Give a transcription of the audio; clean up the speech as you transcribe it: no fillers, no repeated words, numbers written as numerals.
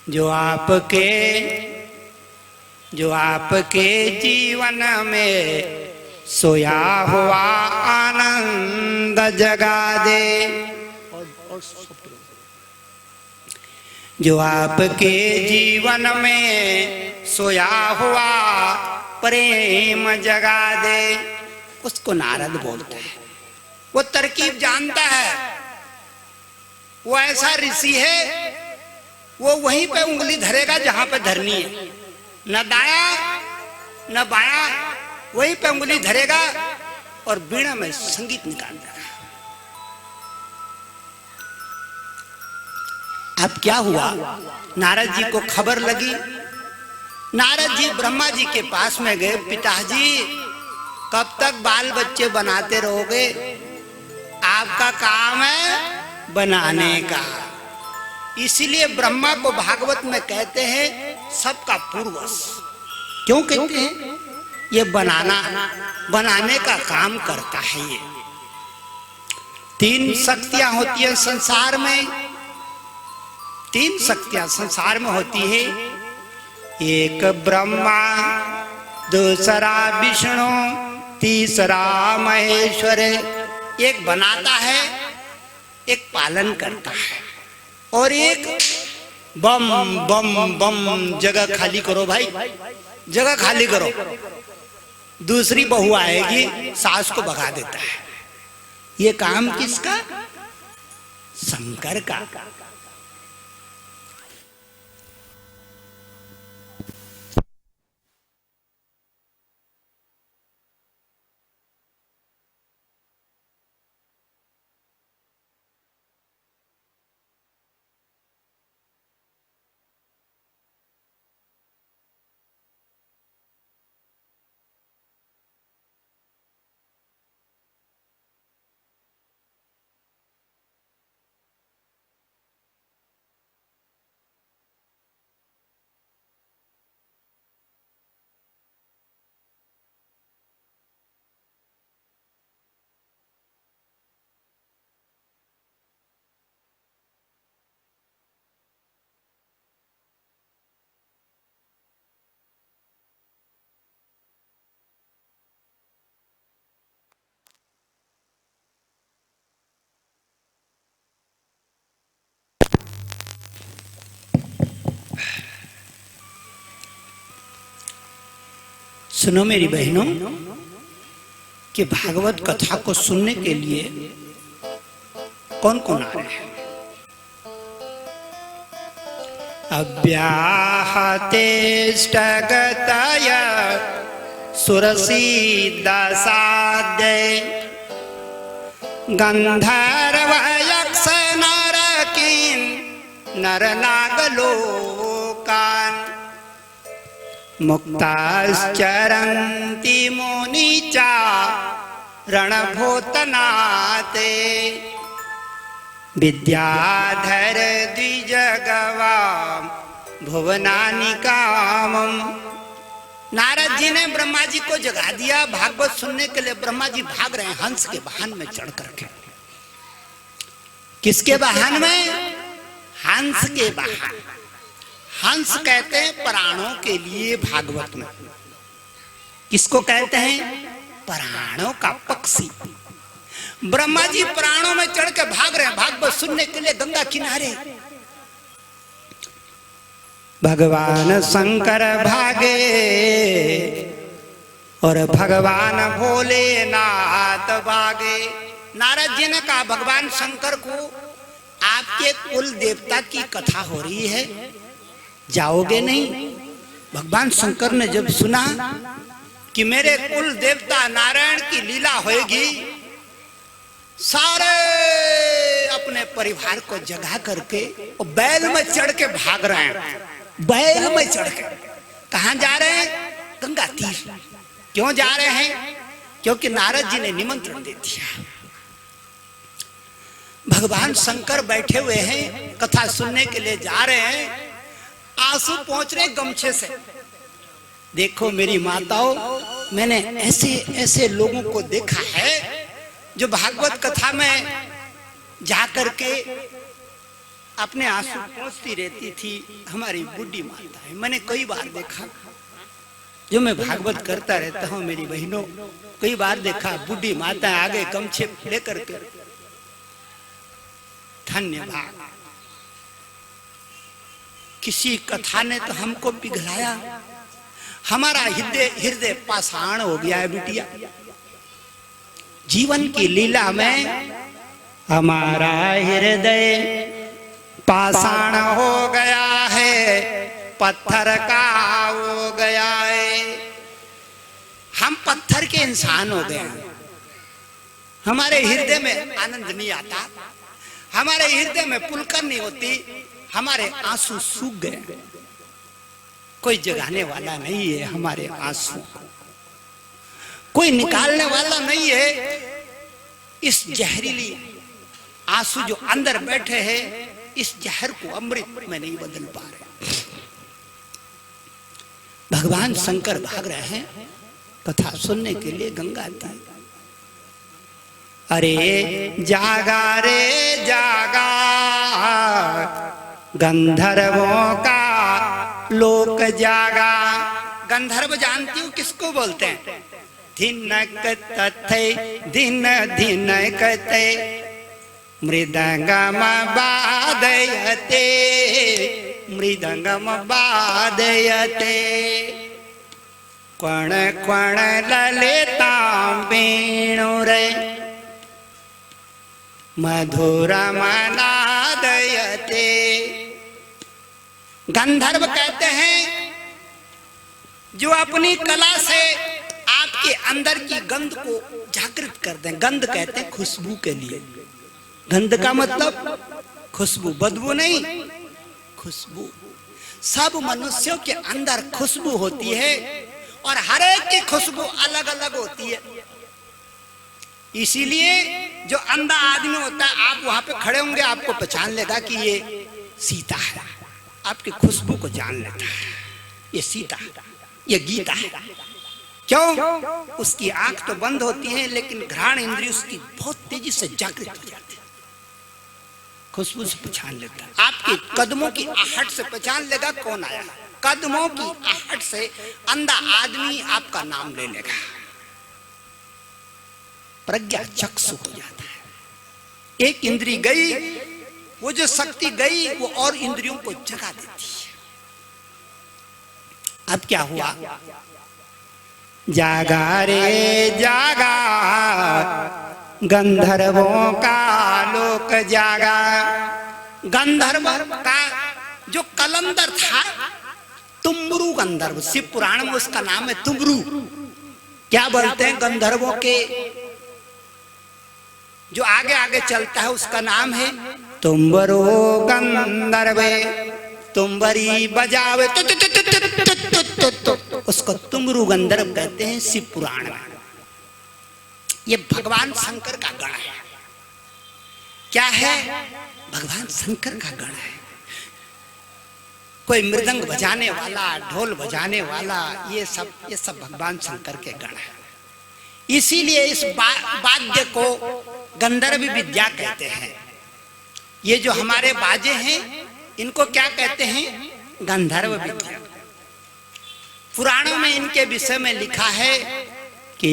जो आपके जीवन में सोया हुआ आनंद जगा दे, जो आपके जीवन में सोया हुआ प्रेम जगा दे, उसको नारद बोलते हैं। वो तरकीब जानता है, वो ऐसा ऋषि है, वो वहीं पे उंगली धरेगा जहां पे धरनी है, न दाया न बाया, वहीं पे उंगली धरेगा और बीड़ा में संगीत निकाल देगा। अब क्या हुआ, नारद जी को खबर लगी। नारद जी ब्रह्मा जी के पास में गए, पिताजी कब तक बाल बच्चे बनाते रहोगे? आपका काम है बनाने का। इसीलिए ब्रह्मा को भागवत में कहते हैं सबका पूर्वज। क्यों कहते हैं? ये बनाने का काम करता है। ये 3 शक्तियां होती हैं संसार में, 3 शक्तियां संसार में होती है। एक ब्रह्मा, दूसरा विष्णु, तीसरा महेश्वर। एक बनाता है, एक पालन करता है, और एक बम बम बम जगह खाली करो भाई, जगह खाली करो, दूसरी बहू आएगी सास को भगा देता है। ये काम किसका? शंकर का। सुनो मेरी बहनों, कि भागवत कथा को सुनने के लिए कौन कौन आ रहे हैं? अव्याहतेष्टगतय सुरसिद्धसाध्यै गंधर्व यक्ष नरकीन् नरनागलोकान् मुक्ताश्चरन्ति मुनिचा रणभूतनाते विद्याधर द्विजगवाम भुवनानि कामम। नारद जी ने ब्रह्मा जी को जगा दिया भागवत सुनने के लिए। ब्रह्मा जी भाग रहे हैं हंस के वाहन में चढ़ करके। किसके वाहन में? हंस के वाहन। हंस कहते हैं प्राणों के लिए भागवत में। किसको कहते हैं? प्राणों का पक्षी। ब्रह्मा जी प्राणों में चढ़ के भाग रहे हैं भागवत सुनने के लिए गंगा किनारे। भगवान शंकर भागे और भगवान भोलेनाथ भागे। नारद जी ने कहा भगवान शंकर को आपके कुल देवता की कथा हो रही है, जाओगे नहीं? भगवान शंकर ने जब सुना कि मेरे कुल देवता नारायण की लीला होगी, सारे अपने परिवार को जगा करके और बैल में चढ़ के भाग रहे हैं। बैल में चढ़ के कहां जा रहे हैं? गंगा तीर। क्यों जा रहे हैं? क्योंकि नारद जी ने निमंत्रण दे दिया। भगवान शंकर बैठे हुए हैं, कथा सुनने के लिए जा रहे हैं, आंसू पहुंच रहे गमछे से। देखो मेरी माताओं, मैंने ऐसे ऐसे लोगों को देखा है जो भागवत कथा में जा करके अपने आंसू पोंछती रहती थी हमारी बुढ़ी माता है। मैंने कई बार देखा, जो मैं भागवत करता रहता हूँ मेरी बहनों, कई बार देखा बुढ़ी माता आगे गमछे लेकर के, धन्यवाद। किसी कथा ने तो हमको पिघलाया, हमारा हृदय पाषाण हो गया है बिटिया। जीवन की लीला में हमारा हृदय पाषाण हो गया है, पत्थर का हो गया है। हम पत्थर के इंसान हो गए हैं। हमारे हृदय में आनंद नहीं आता, हमारे हृदय में पुलकर नहीं होती, हमारे आंसू सूख गए। कोई जगाने वाला नहीं है हमारे आंसू, कोई निकालने वाला नहीं है। इस जहरीली आंसू जो अंदर बैठे हैं, इस जहर को अमृत में नहीं बदल पा रहे। भगवान शंकर भाग रहे हैं कथा सुनने के लिए गंगा जी। अरे जागा रे जागा, गंधर्वों का लोक जागा। गंधर्व जानती हूँ किसको बोलते हैं? धिनक तथे दिन धिनकते मृदंगम बादयते, मृदंगम बादयते। क्वण क्वण ललितां वेणुरे मधुरमनादयते। गंधर्व कहते हैं जो अपनी कला से आपके अंदर की गंध को जागृत कर दें। गंध कहते हैं खुशबू के लिए। गंध का मतलब खुशबू, बदबू नहीं, खुशबू। सब मनुष्यों के अंदर खुशबू होती है और हर एक की खुशबू अलग अलग होती है। इसीलिए जो अंधा आदमी होता है, आप वहां पे खड़े होंगे आपको पहचान लेगा कि ये सीता है, आपकी खुशबू को जान लेता है, ये सीता, ये गीता है। क्यों? उसकी आंख तो बंद होती है लेकिन घ्राण इंद्रिय उसकी बहुत तेजी से जागृत हो जाती है, खुशबू से पहचान लेता है। आपके कदमों की आहट से पहचान लेगा कौन आया। कदमों की आहट से अंधा आदमी आपका नाम ले लेगा। प्रज्ञा चक्षु हो जाता है। एक इंद्री गई, वो जो शक्ति गई वो और इंद्रियों को जगा देती है। अब क्या हुआ? जागा रे जागा, गंधर्वों का लोक जागा। गंधर्व का जो कलंदर था, तुम्बरू गंधर्व, शिव पुराण में उसका नाम है तुम्बरू। क्या बोलते हैं गंधर्वों के जो आगे आगे चलता है उसका नाम है तुम्बरो गंधर्वे, तुम्बरी बजावे तो उसको तुम्बरू गंधर्व कहते हैं शिव पुराण में। ये भगवान शंकर का गण है। क्या है? भगवान शंकर का गण है। कोई मृदंग बजाने वाला, ढोल बजाने वाला, ये सब भगवान शंकर के गण है। इसीलिए इस वाद्य को गंधर्व विद्या कहते हैं। ये जो हमारे बाजे हैं इनको क्या कहते हैं? गंधर्व विद्या। पुराणों में इनके विषय में लिखा है कि